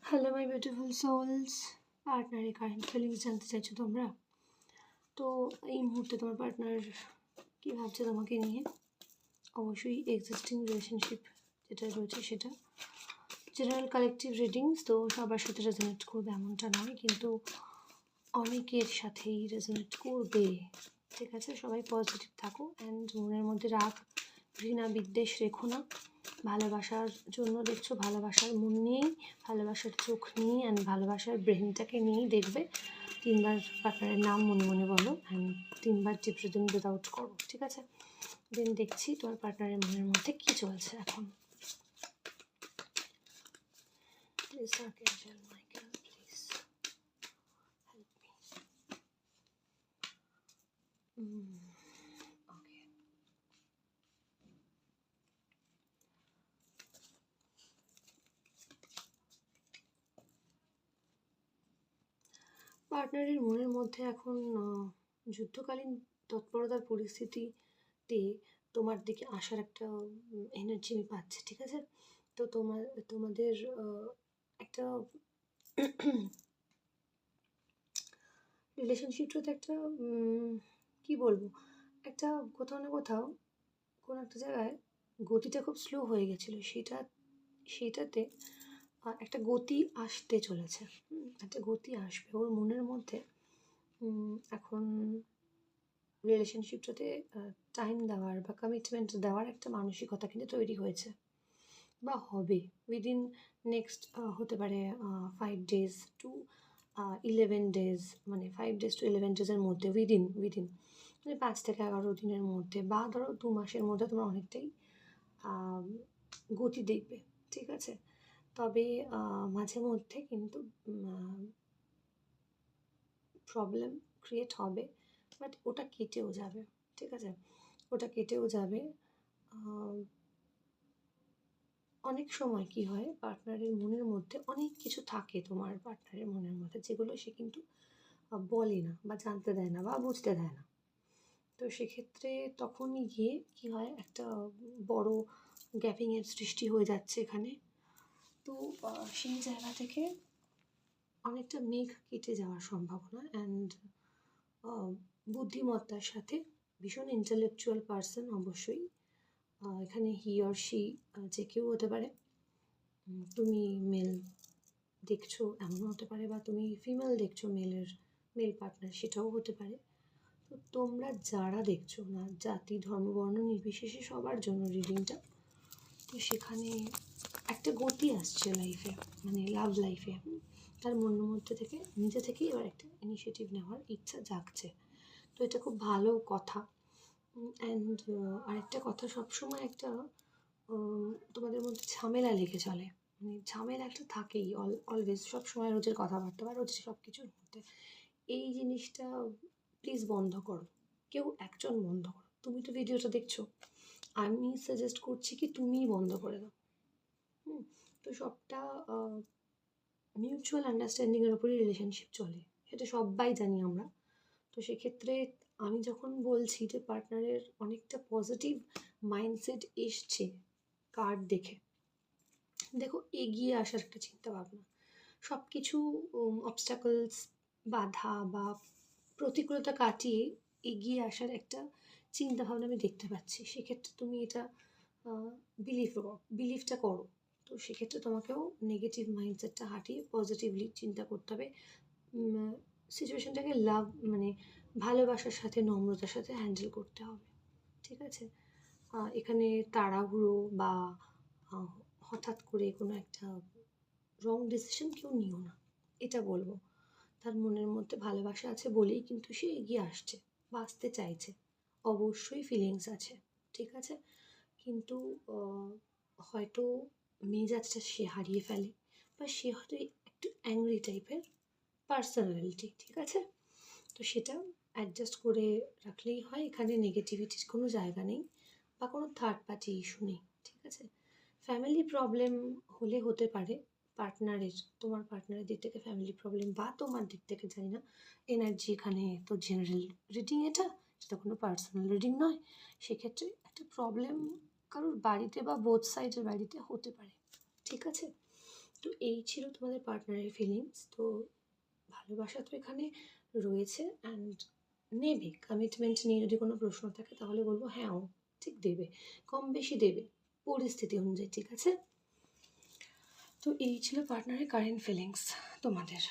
Hello my beautiful sols, পার্টনারের current feelings জানতে চাইছো তোমরা? তো এই মুহূর্তে তোমার পার্টনার কী ভাবছে তোমাকে নিয়ে? অবশ্যই এক্সিস্টিং রিলেশনশিপ যেটা রয়েছে সেটা জেনারেল কালেকটিভ রিডিংস, তো সবার সাথে রেজোনেট করবে এমনটা নয়, কিন্তু অনেকের সাথেই রেজোনেট করবে। ঠিক আছে, সবাই পজিটিভ থাকো অ্যান্ড মনের মধ্যে রাগ, ঘৃণা, বিদ্বেষ রেখো না। ভালোবাসার জন্য দেখছো, ভালোবাসার মন নিয়েই, ভালোবাসার চোখ নিয়ে অ্যান্ড ভালোবাসার ব্রেনটাকে নিয়েই দেখবে। 3বার পার্টনারের নাম মনে মনে বলো অ্যান্ড 3বার ডিপ ব্রিথিং ব্রিথ আউট করো। ঠিক আছে, দেন দেখছি তোমার পার্টনারের মনের মধ্যে কী চলছে এখন। Please archangel Michael, please help me. Okay, পার্টনারের মনের মধ্যে এখন যুদ্ধকালীন তৎপরতার পরিস্থিতিতে তোমার দিকে আসার একটা এনার্জি আমি পাচ্ছি। ঠিক আছে, তো তোমাদের একটা রিলেশনশিপটাতে একটা কী বলবো, একটা কোথাও না কোথাও কোনো একটা জায়গায় গতিটা খুব স্লো হয়ে গেছিলো, সেইটাতে একটা গতি আসতে চলেছে। একটা গতি আসবে ওর মনের মধ্যে। এখন রিলেশনশিপটাতে টাইম দেওয়ার বা কমিটমেন্ট দেওয়ার একটা মানসিকতা কিন্তু তৈরি হয়েছে বা হবে উইদিন নেক্সট, হতে পারে 5 days to 11 days, মানে 5 days to 11 days-এর মধ্যে, উইদিন মানে 5 থেকে 11 দিনের মধ্যে, বা ধরো 2 মাসের মধ্যে তোমরা অনেকটাই গতি দেখবে। ঠিক আছে, তবে মাঝে মধ্যে কিন্তু প্রবলেম ক্রিয়েট হবে, বাট ওটা কেটেও যাবে। ঠিক আছে, ওটা কেটেও যাবে। অনেক সময় কি হয়, পার্টনারের মনের মধ্যে অনেক কিছু থাকে, তোমার পার্টনারের মনের মধ্যে যেগুলো সে কিন্তু বলে না বা জানতে দেয় না বা বুঝতে দেয় না। তো সেক্ষেত্রে তখনই গিয়ে কি হয়, একটা বড় গ্যাপিংয়ের সৃষ্টি হয়ে যাচ্ছে এখানে। তো সেই জায়গা থেকে অনেকটা মেঘ কেটে যাওয়ার সম্ভাবনা। অ্যান্ড বুদ্ধিমত্তার সাথে ভীষণ ইন্টেলেকচুয়াল পার্সন অবশ্যই, এখানে হি অর শি যে কেউ হতে পারে। তুমি মেল দেখছো এমনও হতে পারে, বা তুমি ফিমেল দেখছো, মেল পার্টনার সেটাও হতে পারে। তো তোমরা যারা দেখছো না, জাতি ধর্ম বর্ণ নির্বিশেষে সবার জন্য রিডিংটা, তো সেখানে একটা গতি আসছে লাইফে, মানে লাভ লাইফে। তার মনের মধ্যে থেকে নিজে থেকেই এবার একটা ইনিশিয়েটিভ নেওয়ার ইচ্ছা জাগছে। তো এটা খুব ভালো কথা। অ্যান্ড আরেকটা কথা, সবসময় একটা তোমাদের মধ্যে ঝামেলা লেগে চলে, মানে ঝামেলা একটা থাকেই অলওয়েজ, সবসময় রোজের কথাবার্তা বা রোজের সব কিছুর মধ্যে। এই জিনিসটা প্লিজ বন্ধ করো, কেউ একজন বন্ধ করো। তুমি তো ভিডিওটা দেখছো, আমি সাজেস্ট করছি কি তুমিই বন্ধ করে দাও। তো সবটা মিউচুয়াল আন্ডারস্ট্যান্ডিংয়ের ওপরই রিলেশনশিপ চলে, সেটা সবাই জানি আমরা। তো সেক্ষেত্রে আমি যখন বলছি যে পার্টনারের অনেকটা পজিটিভ মাইন্ডসেট এসছে কার্ড দেখে, দেখো এগিয়ে আসার একটা চিন্তা ভাবনা, সব কিছু অবস্টাকলস, বাধা বা প্রতিকূলতা কাটিয়ে এগিয়ে আসার একটা চিন্তা ভাবনা আমি দেখতে পাচ্ছি। সেক্ষেত্রে তুমি এটা বিলিভটা করো। তো সেক্ষেত্রে তোমাকেও নেগেটিভ মাইন্ডসেটটা হাঁটিয়ে পজিটিভলি চিন্তা করতে হবে। সিচুয়েশনটাকে লাভ, মানে ভালোবাসার সাথে, নম্রতার সাথে হ্যান্ডেল করতে হবে। ঠিক আছে, এখানে তাড়াহুড়ো বা হঠাৎ করে কোনো একটা রং ডিসিশন কেউ নিও না, এটা বলবো। তার মনের মধ্যে ভালোবাসা আছে বলেই কিন্তু সে এগিয়ে আসছে, বাঁচতে চাইছে, অবশ্যই ফিলিংস আছে। ঠিক আছে, কিন্তু হয়তো মেজাজটা সে হারিয়ে ফেলে, বা সে হয়তো একটু অ্যাংরি টাইপের পার্সোনালিটি। ঠিক আছে, তো সেটা অ্যাডজাস্ট করে রাখলেই হয়। এখানে নেগেটিভিটির কোনো জায়গা নেই বা কোনো থার্ড পার্টি ইস্যু নেই। ঠিক আছে, ফ্যামিলি প্রবলেম হলে হতে পারে পার্টনারের, তোমার পার্টনারের দিক থেকে ফ্যামিলি প্রবলেম, বা তোমার দিক থেকে, জানি না। এনার্জি এখানে তো জেনারেল রিডিং, এটা কোনো পার্সোনাল রিডিং নয়। সেক্ষেত্রে একটা প্রবলেম কারোর বাড়িতে বা বোথ সাইডের বাড়িতে হতে পারে। ঠিক আছে, তো তো এই ছিল তোমাদের পার্টনারের ফিলিংস। তো ভালোবাসা তো এখানে রয়েছে অ্যান্ড নেবে, কমিটমেন্ট নিয়ে যদি কোনো প্রশ্ন থাকে তাহলে বলবো হ্যাঁ ও ঠিক দেবে, কম বেশি দেবে পরিস্থিতি অনুযায়ী, ঠিক আছে? তো এই ছিল পার্টনারের কারেন্ট ফিলিংস তোমাদের।